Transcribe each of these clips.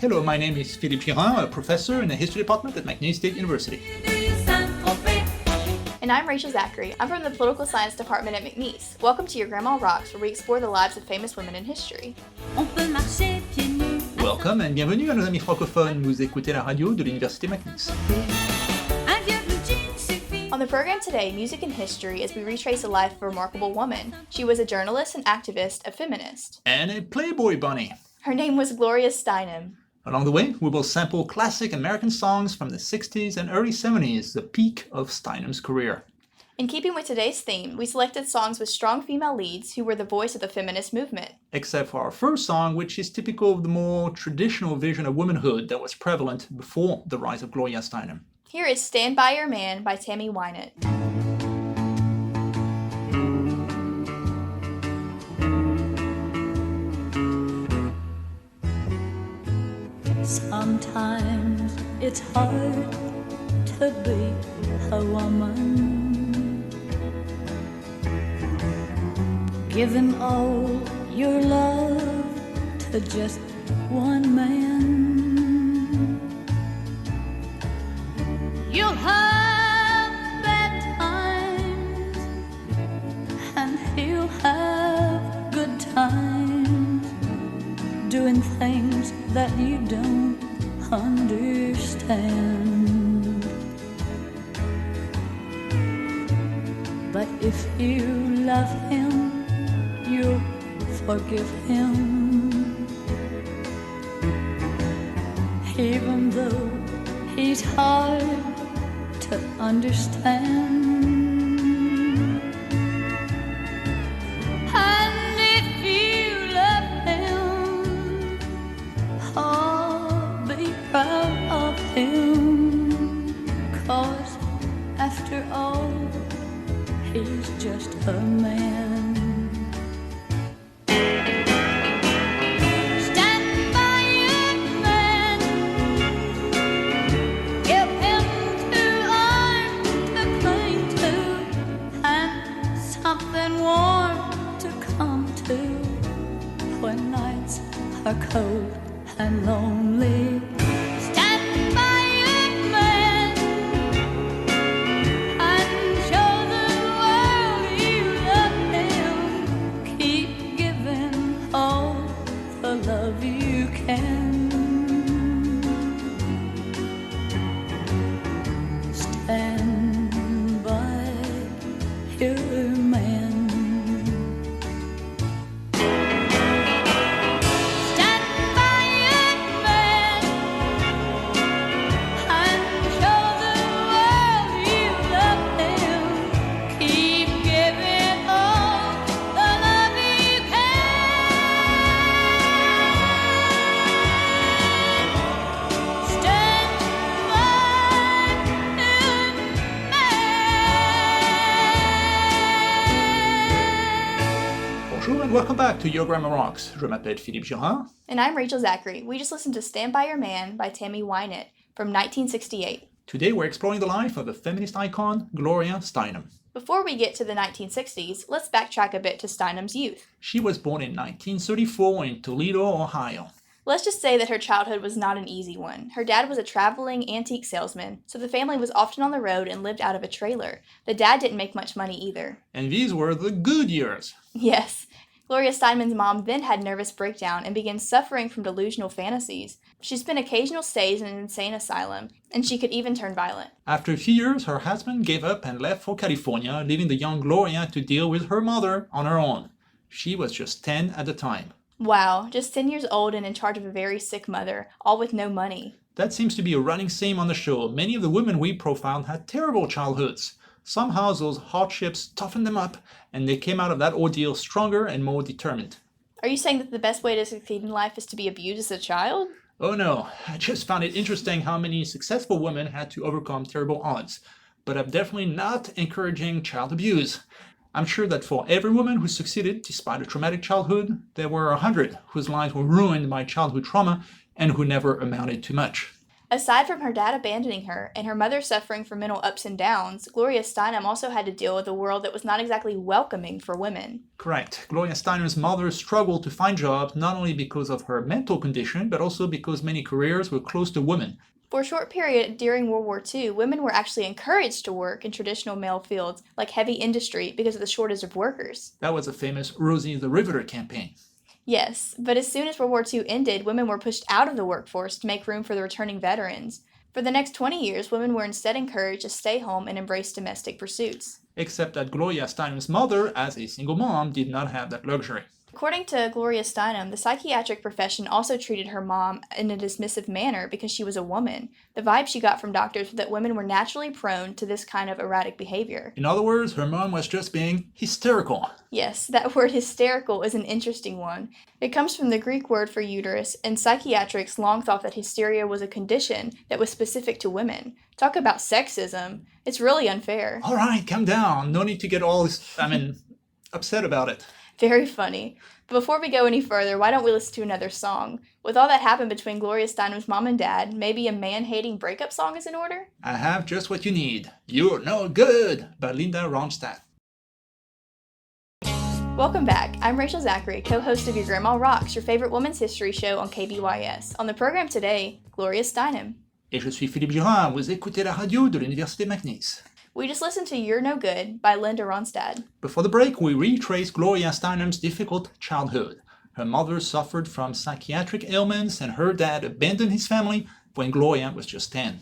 Hello, my name is Philippe Girin, a professor in the history department at McNeese State University. And I'm Rachel Zachary. I'm from the political science department at McNeese. Welcome to Your Grandma Rocks, where we explore the lives of famous women in history. Welcome and bienvenue à nos amis francophones. Vous écoutez la radio de l'Université McNeese. On the program today, Music and History, as we retrace the life of a remarkable woman. She was a journalist, an activist, a feminist. And a Playboy bunny. Her name was Gloria Steinem. Along the way, we will sample classic American songs from the 60s and early 70s, the peak of Steinem's career. In keeping with today's theme, we selected songs with strong female leads who were the voice of the feminist movement. Except for our first song, which is typical of the more traditional vision of womanhood that was prevalent before the rise of Gloria Steinem. Here is Stand By Your Man by Tammy Wynette. Sometimes it's hard to be a woman, giving all your love to just one man. You'll have bad times and he'll have good times, doing things that you don't understand. But if you love him, you'll forgive him, even though he's hard to understand. Proud of him, 'cause after all, he's just a man. Stand by your man, give him 2 arms to cling to, and something warm to come to when nights are cold and lonely. Stand by your man. Stand by your man and show the world you love him. Keep giving all the love you can. Stand Bonjour and welcome back to Your Grandma Rocks. Je m'appelle Philippe Girin. And I'm Rachel Zachary. We just listened to Stand By Your Man by Tammy Wynette from 1968. Today we're exploring the life of the feminist icon, Gloria Steinem. Before we get to the 1960s, let's backtrack a bit to Steinem's youth. She was born in 1934 in Toledo, Ohio. Let's just say that her childhood was not an easy one. Her dad was a traveling antique salesman, so the family was often on the road and lived out of a trailer. The dad didn't make much money either. And these were the good years. Yes. Gloria Steinem's mom then had nervous breakdown and began suffering from delusional fantasies. She spent occasional stays in an insane asylum, and she could even turn violent. After a few years, her husband gave up and left for California, leaving the young Gloria to deal with her mother on her own. She was just 10 at the time. Wow, just 10 years old and in charge of a very sick mother, all with no money. That seems to be a running theme on the show. Many of the women we profiled had terrible childhoods. Somehow those hardships toughened them up, and they came out of that ordeal stronger and more determined. Are you saying that the best way to succeed in life is to be abused as a child? Oh no, I just found it interesting how many successful women had to overcome terrible odds. But I'm definitely not encouraging child abuse. I'm sure that for every woman who succeeded despite a traumatic childhood, there were 100 whose lives were ruined by childhood trauma and who never amounted to much. Aside from her dad abandoning her and her mother suffering from mental ups and downs, Gloria Steinem also had to deal with a world that was not exactly welcoming for women. Correct. Gloria Steinem's mother struggled to find jobs not only because of her mental condition, but also because many careers were closed to women. For a short period during World War II, women were actually encouraged to work in traditional male fields like heavy industry because of the shortage of workers. That was the famous Rosie the Riveter campaign. Yes, but as soon as World War II ended, women were pushed out of the workforce to make room for the returning veterans. For the next 20 years, women were instead encouraged to stay home and embrace domestic pursuits. Except that Gloria Steinem's mother, as a single mom, did not have that luxury. According to Gloria Steinem, the psychiatric profession also treated her mom in a dismissive manner because she was a woman. The vibe she got from doctors was that women were naturally prone to this kind of erratic behavior. In other words, her mom was just being hysterical. Yes, that word hysterical is an interesting one. It comes from the Greek word for uterus, and psychiatrics long thought that hysteria was a condition that was specific to women. Talk about sexism. It's really unfair. All right, calm down. No need to get all upset about it. Very funny. But before we go any further, why don't we listen to another song? With all that happened between Gloria Steinem's mom and dad, maybe a man-hating breakup song is in order? I have just what you need. You're no good by Linda Ronstadt. Welcome back. I'm Rachel Zachary, co-host of Your Grandma Rocks, your favorite women's history show on KBYS. On the program today, Gloria Steinem. Et je suis Philippe Durand, vous écoutez la radio de l'Université McNeese. We just listened to You're No Good by Linda Ronstadt. Before the break, we retraced Gloria Steinem's difficult childhood. Her mother suffered from psychiatric ailments and her dad abandoned his family when Gloria was just 10.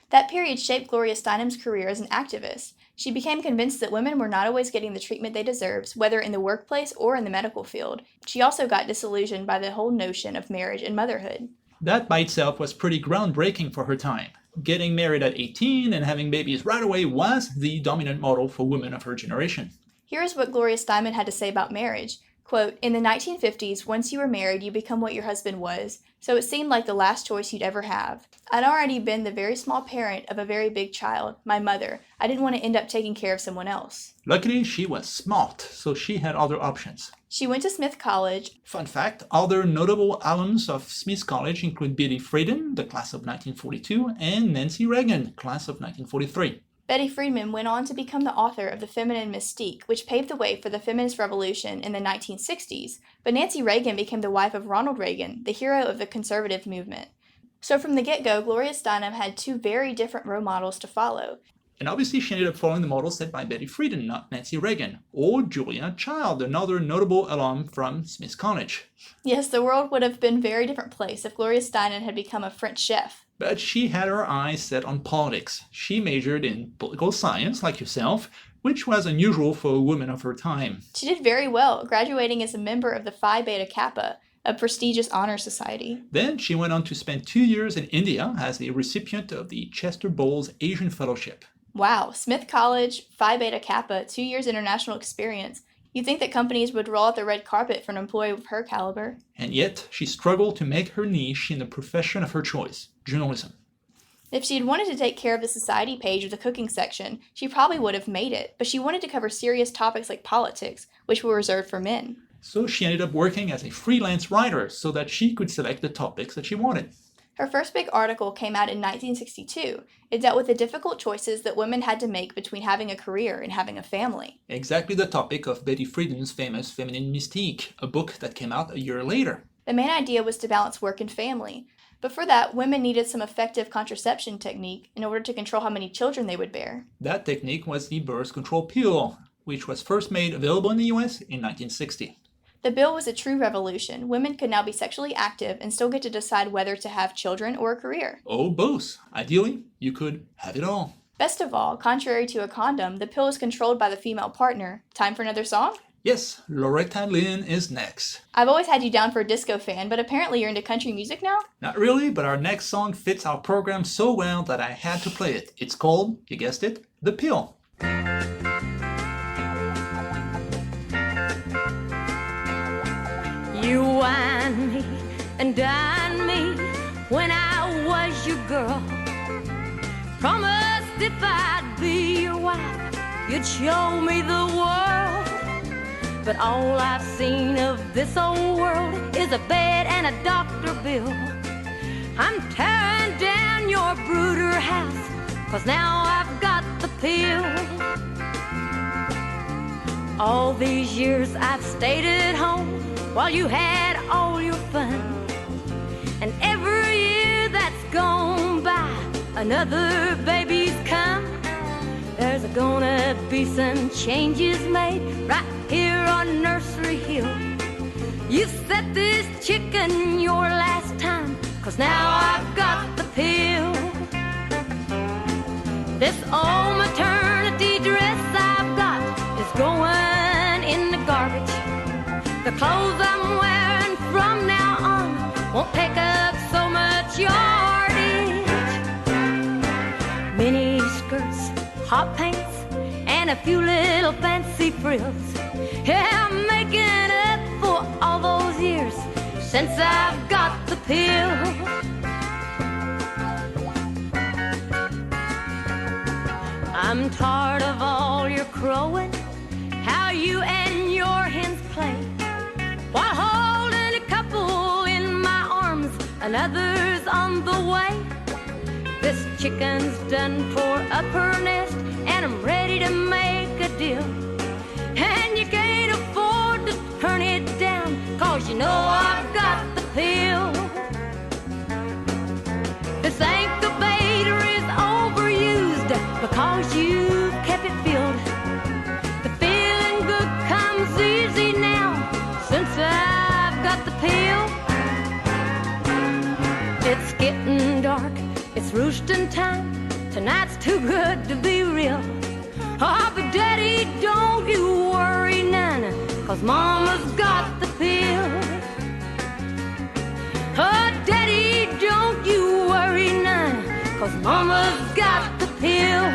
That period shaped Gloria Steinem's career as an activist. She became convinced that women were not always getting the treatment they deserved, whether in the workplace or in the medical field. She also got disillusioned by the whole notion of marriage and motherhood. That by itself was pretty groundbreaking for her time. Getting married at 18 and having babies right away was the dominant model for women of her generation. Here's what Gloria Steinem had to say about marriage. Quote, in the 1950s, once you were married, you become what your husband was, so it seemed like the last choice you'd ever have. I'd already been the very small parent of a very big child, my mother. I didn't want to end up taking care of someone else. Luckily, she was smart, so she had other options. She went to Smith College. Fun fact, other notable alums of Smith College include Betty Friedan, the class of 1942, and Nancy Reagan, class of 1943. Betty Friedan went on to become the author of The Feminine Mystique, which paved the way for the feminist revolution in the 1960s, but Nancy Reagan became the wife of Ronald Reagan, the hero of the conservative movement. So from the get-go, Gloria Steinem had two very different role models to follow. And obviously she ended up following the model set by Betty Friedan, not Nancy Reagan, or Julia Child, another notable alum from Smith College. Yes, the world would have been a very different place if Gloria Steinem had become a French chef. But she had her eyes set on politics. She majored in political science, like yourself, which was unusual for a woman of her time. She did very well, graduating as a member of the Phi Beta Kappa, a prestigious honor society. Then she went on to spend 2 years in India as a recipient of the Chester Bowles Asian Fellowship. Wow, Smith College, Phi Beta Kappa, 2 years international experience. You'd think that companies would roll out the red carpet for an employee of her caliber. And yet, she struggled to make her niche in the profession of her choice, journalism. If she had wanted to take care of the society page of the cooking section, she probably would have made it, but she wanted to cover serious topics like politics, which were reserved for men. So she ended up working as a freelance writer so that she could select the topics that she wanted. Her first big article came out in 1962. It dealt with the difficult choices that women had to make between having a career and having a family. Exactly the topic of Betty Friedan's famous Feminine Mystique, a book that came out a year later. The main idea was to balance work and family. But for that, women needed some effective contraception technique in order to control how many children they would bear. That technique was the birth control pill, which was first made available in the US in 1960. The bill was a true revolution. Women could now be sexually active and still get to decide whether to have children or a career. Oh, both. Ideally, you could have it all. Best of all, contrary to a condom, the pill is controlled by the female partner. Time for another song? Yes, Loretta Lynn is next. I've always had you down for a disco fan, but apparently you're into country music now? Not really, but our next song fits our program so well that I had to play it. It's called, you guessed it, The Pill. You wine me and dine me when I was your girl. Promised if I'd be your wife, you'd show me the world. But all I've seen of this old world is a bed and a doctor bill. I'm tearing down in your brooder house, 'cause now I've got the pill. All these years I've stayed at home while you had all your fun. And every year that's gone by, another baby's come. There's gonna be some changes made right here on Nursery Hill. You set this chicken your last time, 'cause now I've got the pill. This old maternity dress I've got is going in the garbage. The clothes I'm wearing from now on won't take up so much yardage. Mini skirts, hot pants, and a few little fancy frills. Yeah, I'm making up for all those years since I've got the pill. I'm tired of all your crowing, how you and your hens play, while holding a couple in my arms, another's on the way. This chicken's done tore up her nest, and I'm ready to make a deal. And you can't afford to turn it down, 'cause you know I've got the pill. This incubator is overused because you've kept it filled. The feeling good comes easy now since I've got the pill. It's getting dark, it's roosting time. Tonight's too good to be real. Oh, but Daddy, don't you worry none, 'cause Mama's got the pill. Oh, Daddy, don't you worry none, 'cause Mama's got the pill.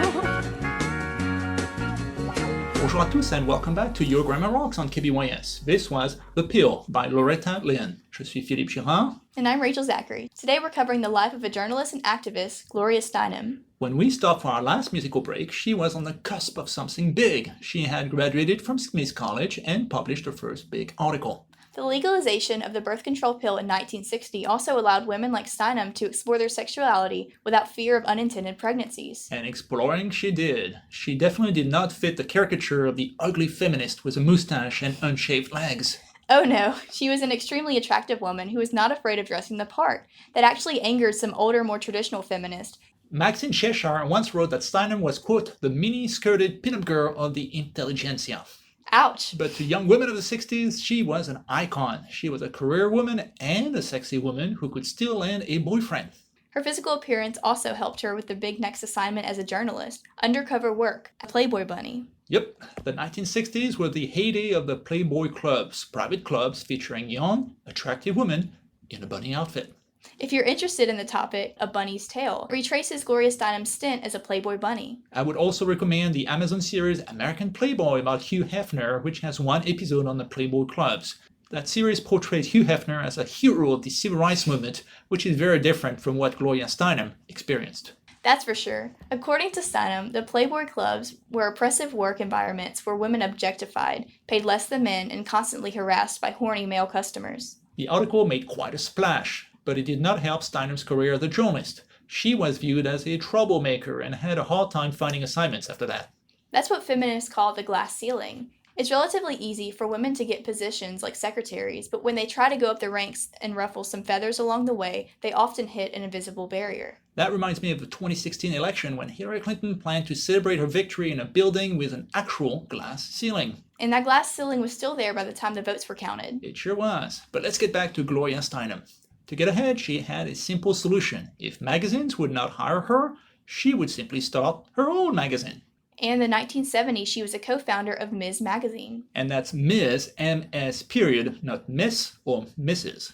Bonjour à tous and welcome back to Your Grammar Rocks on KBYS. This was The Pill by Loretta Lynn. Je suis Philippe Girard. And I'm Rachel Zachary. Today we're covering the life of a journalist and activist, Gloria Steinem. When we stopped for our last musical break, she was on the cusp of something big. She had graduated from Smith College and published her first big article. The legalization of the birth control pill in 1960 also allowed women like Steinem to explore their sexuality without fear of unintended pregnancies. And exploring she did. She definitely did not fit the caricature of the ugly feminist with a mustache and unshaved legs. Oh no, she was an extremely attractive woman who was not afraid of dressing the part. That actually angered some older, more traditional feminists. Maxine Cheshire once wrote that Steinem was, quote, the mini-skirted pinup girl of the intelligentsia. Ouch. But to young women of the 60s, she was an icon. She was a career woman and a sexy woman who could still land a boyfriend. Her physical appearance also helped her with the big next assignment as a journalist, undercover work, a Playboy bunny. Yep, the 1960s were the heyday of the Playboy clubs, private clubs featuring young, attractive women in a bunny outfit. If you're interested in the topic, A Bunny's Tale retraces Gloria Steinem's stint as a Playboy bunny. I would also recommend the Amazon series American Playboy about Hugh Hefner, which has one episode on the Playboy clubs. That series portrays Hugh Hefner as a hero of the civil rights movement, which is very different from what Gloria Steinem experienced. That's for sure. According to Steinem, the Playboy clubs were oppressive work environments where women objectified, paid less than men, and constantly harassed by horny male customers. The article made quite a splash, but it did not help Steinem's career as a journalist. She was viewed as a troublemaker and had a hard time finding assignments after that. That's what feminists call the glass ceiling. It's relatively easy for women to get positions like secretaries, but when they try to go up the ranks and ruffle some feathers along the way, they often hit an invisible barrier. That reminds me of the 2016 election when Hillary Clinton planned to celebrate her victory in a building with an actual glass ceiling. And that glass ceiling was still there by the time the votes were counted. It sure was. But let's get back to Gloria Steinem. To get ahead, she had a simple solution. If magazines would not hire her, she would simply start her own magazine. And in the 1970s, she was a co-founder of Ms. Magazine. And that's Ms. M.S. period, not Miss or Mrs.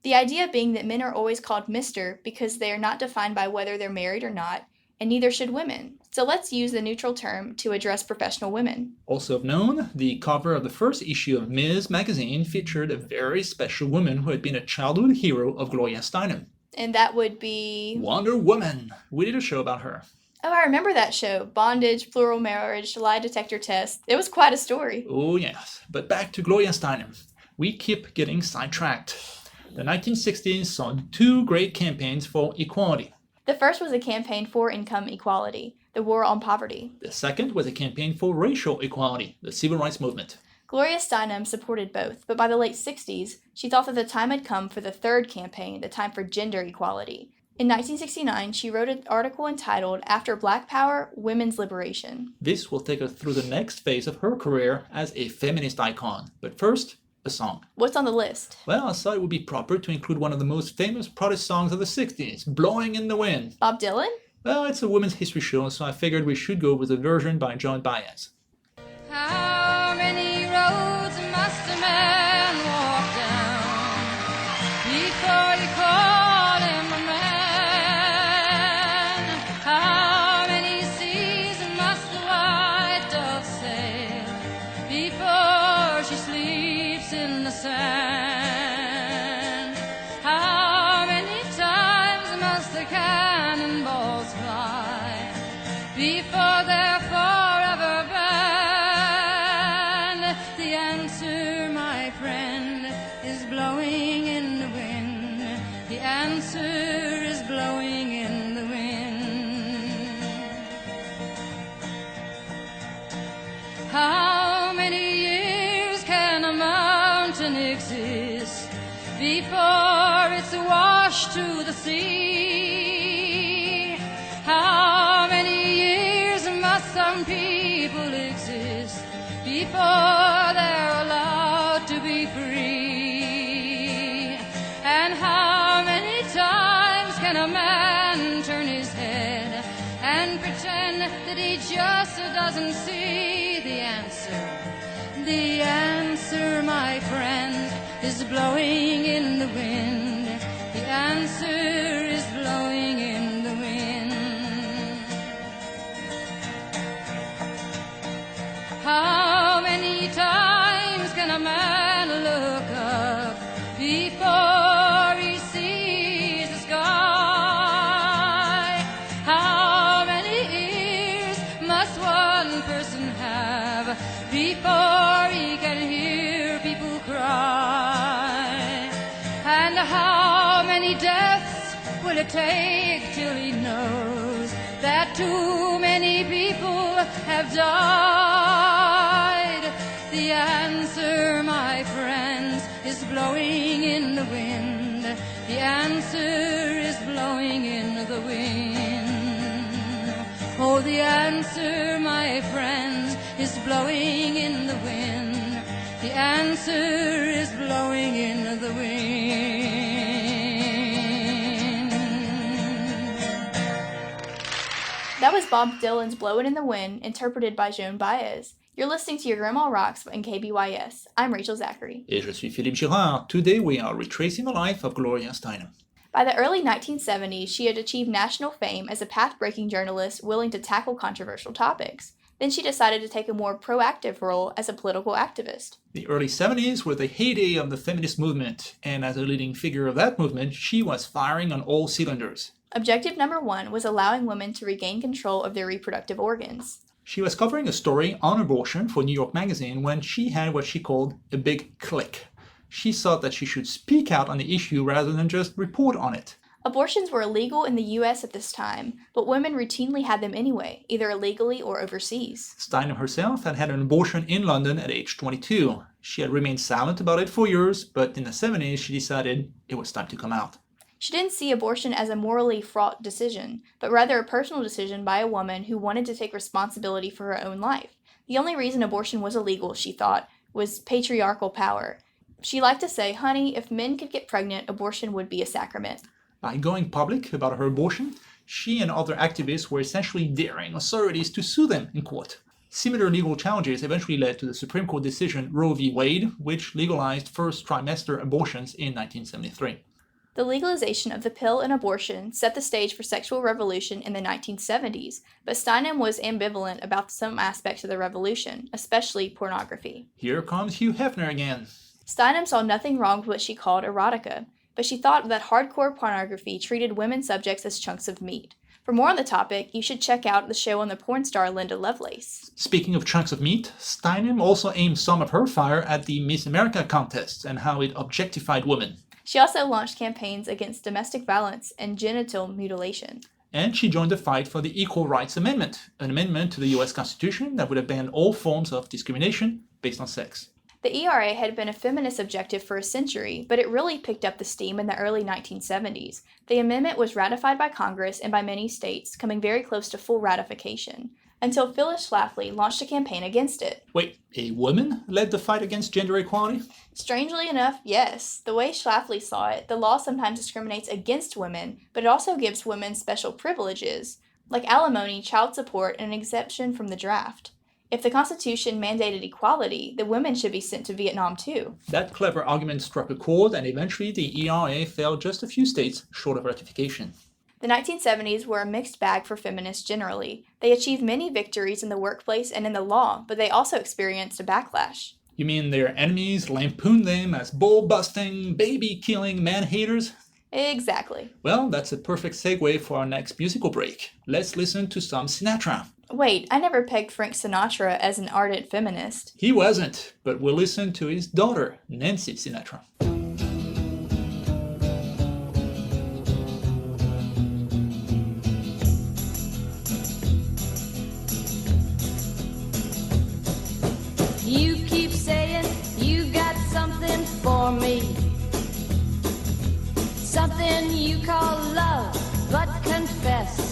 The idea being that men are always called Mr. because they are not defined by whether they're married or not, and neither should women. So let's use the neutral term to address professional women. Also of known, the cover of the first issue of Ms. Magazine featured a very special woman who had been a childhood hero of Gloria Steinem. And that would be... Wonder Woman. We did a show about her. Oh, I remember that show. Bondage, plural marriage, lie detector test. It was quite a story. Oh yes, but back to Gloria Steinem. We keep getting sidetracked. The 1960s saw two great campaigns for equality. The first was a campaign for income equality, the War on Poverty. The second was a campaign for racial equality, the Civil Rights Movement. Gloria Steinem supported both, but by the late 60s, she thought that the time had come for the third campaign, the time for gender equality. In 1969, she wrote an article entitled After Black Power, Women's Liberation. This will take us through the next phase of her career as a feminist icon. But first, a song. What's on the list? Well, I thought it would be proper to include one of the most famous protest songs of the 60s, Blowing in the Wind. Bob Dylan? Well, it's a women's history show, so I figured we should go with a version by Joan Baez. How many roads must a man walk down before you call him a man? How many seas must the white dove sail before she sleeps in the sand? How many times must the cannonballs fly before they're forever banned? The answer, my friend, is blowing in the wind. The answer is blowing in the wind. How many years can a mountain exist before it's washed to the sea? How many years must some people exist before they're allowed to be free? And how many times can a man turn his head and pretend that he just doesn't see the answer? The answer, my friend, is blowing in the wind. The answer is blowing in the wind. How many times can a man look up before he sees the sky? How many ears must one person have before he can hear people cry? And how many deaths will it take till he knows that too many people have died? The answer, my friends, is blowing in the wind. The answer is blowing in the wind. Oh, the answer, my friends, is blowing in the wind. The answer is blowing in the wind. That was Bob Dylan's Blowin' in the Wind, interpreted by Joan Baez. You're listening to Your Grandma Rocks in KBYS. I'm Rachel Zachary. Et je suis Philippe Girard. Today we are retracing the life of Gloria Steinem. By the early 1970s, she had achieved national fame as a path-breaking journalist willing to tackle controversial topics. Then she decided to take a more proactive role as a political activist. The early 70s were the heyday of the feminist movement, and as a leading figure of that movement, she was firing on all cylinders. Objective number one was allowing women to regain control of their reproductive organs. She was covering a story on abortion for New York Magazine when she had what she called a big click. She thought that she should speak out on the issue rather than just report on it. Abortions were illegal in the U.S. at this time, but women routinely had them anyway, either illegally or overseas. Steinem herself had had an abortion in London at age 22. She had remained silent about it for years, but in the 70s she decided it was time to come out. She didn't see abortion as a morally fraught decision, but rather a personal decision by a woman who wanted to take responsibility for her own life. The only reason abortion was illegal, she thought, was patriarchal power. She liked to say, "Honey, if men could get pregnant, abortion would be a sacrament." By going public about her abortion, she and other activists were essentially daring authorities to sue them in court. Similar legal challenges eventually led to the Supreme Court decision Roe v. Wade, which legalized first trimester abortions in 1973. The legalization of the pill and abortion set the stage for sexual revolution in the 1970s, but Steinem was ambivalent about some aspects of the revolution, especially pornography. Here comes Hugh Hefner again. Steinem saw nothing wrong with what she called erotica, but she thought that hardcore pornography treated women subjects as chunks of meat. For more on the topic, you should check out the show on the porn star Linda Lovelace. Speaking of chunks of meat, Steinem also aimed some of her fire at the Miss America contests and how it objectified women. She also launched campaigns against domestic violence and genital mutilation. and she joined the fight for the Equal Rights Amendment, an amendment to the US Constitution that would have banned all forms of discrimination based on sex. The ERA had been a feminist objective for a century, but it really picked up the steam in the early 1970s. The amendment was ratified by Congress and by many states, coming very close to full ratification, until Phyllis Schlafly launched a campaign against it. Wait, a woman led the fight against gender equality? Strangely enough, yes. The way Schlafly saw it, the law sometimes discriminates against women, but it also gives women special privileges, like alimony, child support, and an exemption from the draft. If the Constitution mandated equality, the women should be sent to Vietnam too. That clever argument struck a chord, and eventually the ERA fell just a few states short of ratification. The 1970s were a mixed bag for feminists generally. They achieved many victories in the workplace and in the law, but they also experienced a backlash. You mean their enemies lampooned them as bull-busting, baby-killing man-haters? Exactly. Well, that's a perfect segue for our next musical break. Let's listen to some Sinatra. Wait, I never pegged Frank Sinatra as an ardent feminist. He wasn't, but we'll listen to his daughter, Nancy Sinatra. You keep saying you got something for me, something you call love, but confess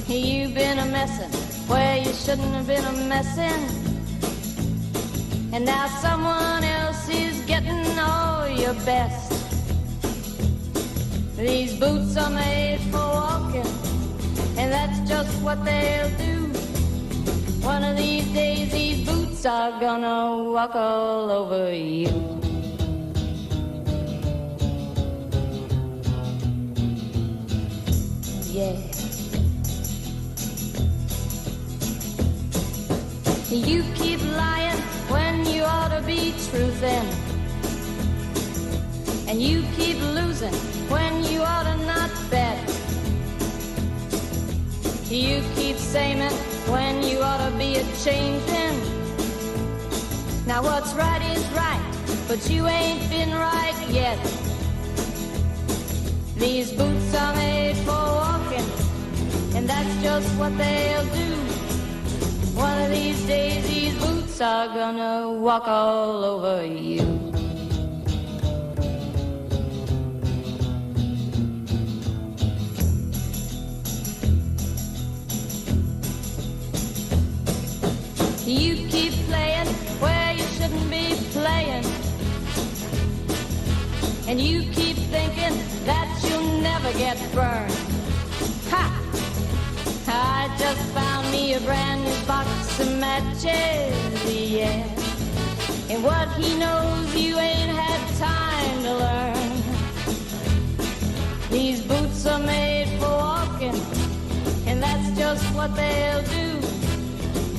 you've been a messin' where you shouldn't have been a messin', and now someone else is getting all your best. These boots are made for walking, and that's just what they'll do. One of these days these boots are gonna walk all over you. Yeah. You keep lying when you ought to be truthin', and you keep losing when you ought to not bet. You keep saying when you ought to be a-changin'. Now what's right is right, but you ain't been right yet. These boots are made for walking, and that's just what they'll do. One of these days these boots are gonna walk all over you. You keep playing where you shouldn't be playing, and you keep thinking that you'll never get burned. Ha! I just found me a brand new box of matches, yeah. And what he knows you ain't had time to learn. These boots are made for walking, and that's just what they'll do.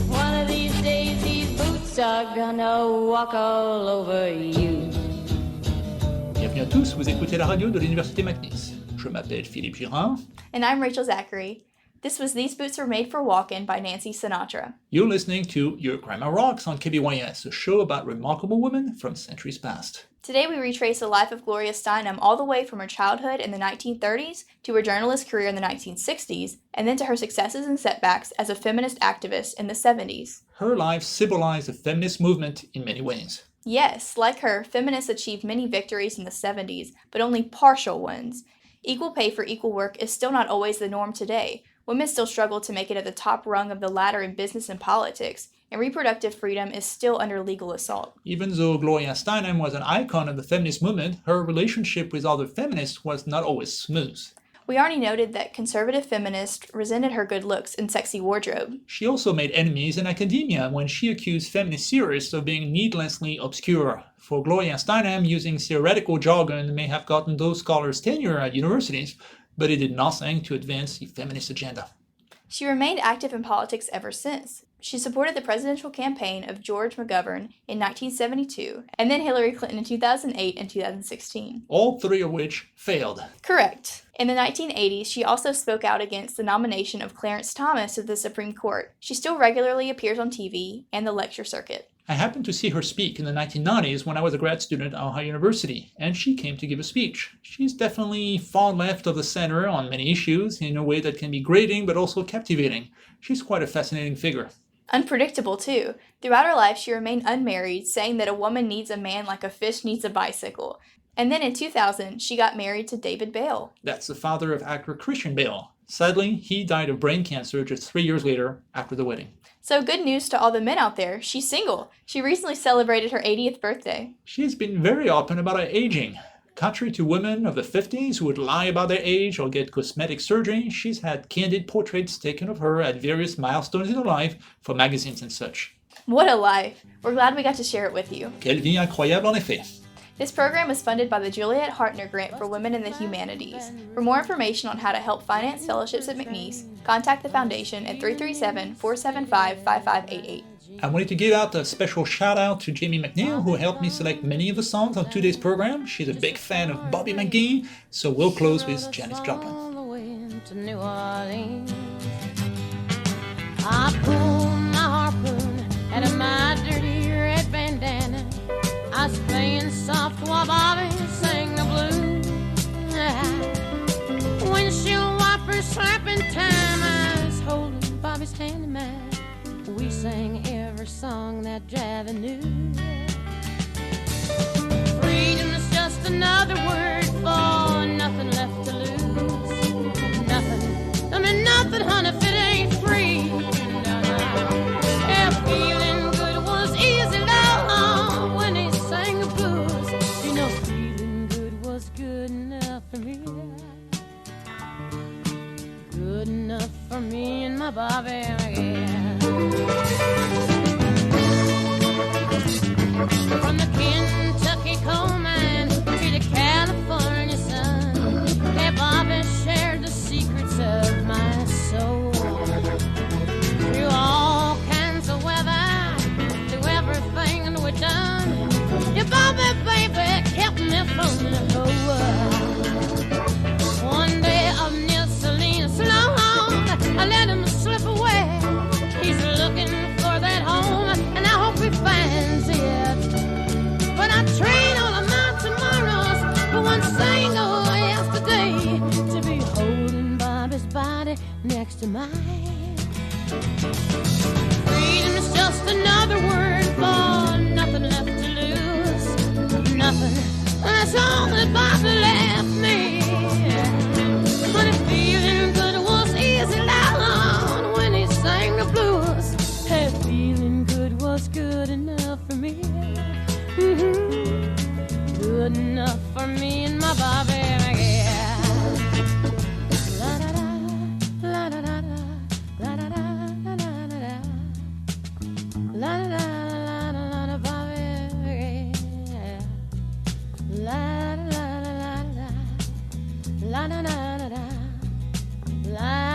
One of these days these boots are gonna walk all over you. Bienvenue à tous, vous écoutez la radio de l'Université McNeese. Je m'appelle Philippe Girard. And I'm Rachel Zachary. This was These Boots Were Made for Walkin' by Nancy Sinatra. You're listening to Your Grandma Rocks on KBYS, a show about remarkable women from centuries past. Today we retrace the life of Gloria Steinem all the way from her childhood in the 1930s to her journalist career in the 1960s, and then to her successes and setbacks as a feminist activist in the 70s. Her life symbolized the feminist movement in many ways. Yes, like her, feminists achieved many victories in the 70s, but only partial ones. Equal pay for equal work is still not always the norm today. Women still struggle to make it at the top rung of the ladder in business and politics, and reproductive freedom is still under legal assault. Even though Gloria Steinem was an icon of the feminist movement, her relationship with other feminists was not always smooth. We already noted that conservative feminists resented her good looks and sexy wardrobe. She also made enemies in academia when she accused feminist theorists of being needlessly obscure. For Gloria Steinem, using theoretical jargon may have gotten those scholars tenure at universities, but it did nothing to advance the feminist agenda. She remained active in politics ever since. She supported the presidential campaign of George McGovern in 1972, and then Hillary Clinton in 2008 and 2016. All three of which failed. Correct. In the 1980s, she also spoke out against the nomination of Clarence Thomas to the Supreme Court. She still regularly appears on TV and the lecture circuit. I happened to see her speak in the 1990s when I was a grad student at Ohio University, and she came to give a speech. She's definitely far left of the center on many issues in a way that can be grating but also captivating. She's quite a fascinating figure. Unpredictable, too. Throughout her life, she remained unmarried, saying that a woman needs a man like a fish needs a bicycle. And then in 2000, she got married to David Bale. That's the father of actor Christian Bale. Sadly, he died of brain cancer just 3 years later after the wedding. So good news to all the men out there. She's single. She recently celebrated her 80th birthday. She's been very open about her aging. Contrary to women of the 50s who would lie about their age or get cosmetic surgery, she's had candid portraits taken of her at various milestones in her life for magazines and such. What a life. We're glad we got to share it with you. Quelle vie incroyable en effet. This program was funded by the Juliet Hartner Grant for Women in the Humanities. For more information on how to help finance fellowships at McNeese, contact the Foundation at 337-475-5588. I wanted to give out a special shout out to Jamie McNeil, who helped me select many of the songs on today's program. She's a big fan of Bobby McGee, so we'll close with Janis Joplin. I pulled my harpoon out of my dirty red bandana. I was playing soft while Bobby sang the blues. Windshield wipers slapping time. I was holding Bobby's hand in mine. We sang every song that Javi knew. Freedom is just another word for nothing left to lose. Nothing, I mean nothing, honey, if it ain't free. Yeah, feeling good was easy, love, when he sang the blues. You know, feeling good was good enough for me. Good enough for me and my Bobby, yeah. From the Kentucky coal mine to the California sun, hey, Bobby shared the secrets of my soul. Through all kinds of weather, through everything that we've done, yeah, Bobby, baby, kept me from the whole world. One day up near Salinas, Sloan, I let him slip away. He's looking for that home, and I hope he finds it. But I trade all of my tomorrows for one single yesterday, to be holding Bobby's body next to mine. Freedom is just another word for nothing left to lose. Nothing, that's all that Bobby left me. But if feeling good was easy, loud when he sang the blues, hey, feeling good was good enough for me. Good enough for me and my Bobby, yeah. La da da, la da da da, la da da, la da da da, la da da, la da Bobby, yeah. La da da da da, la da da da da, la.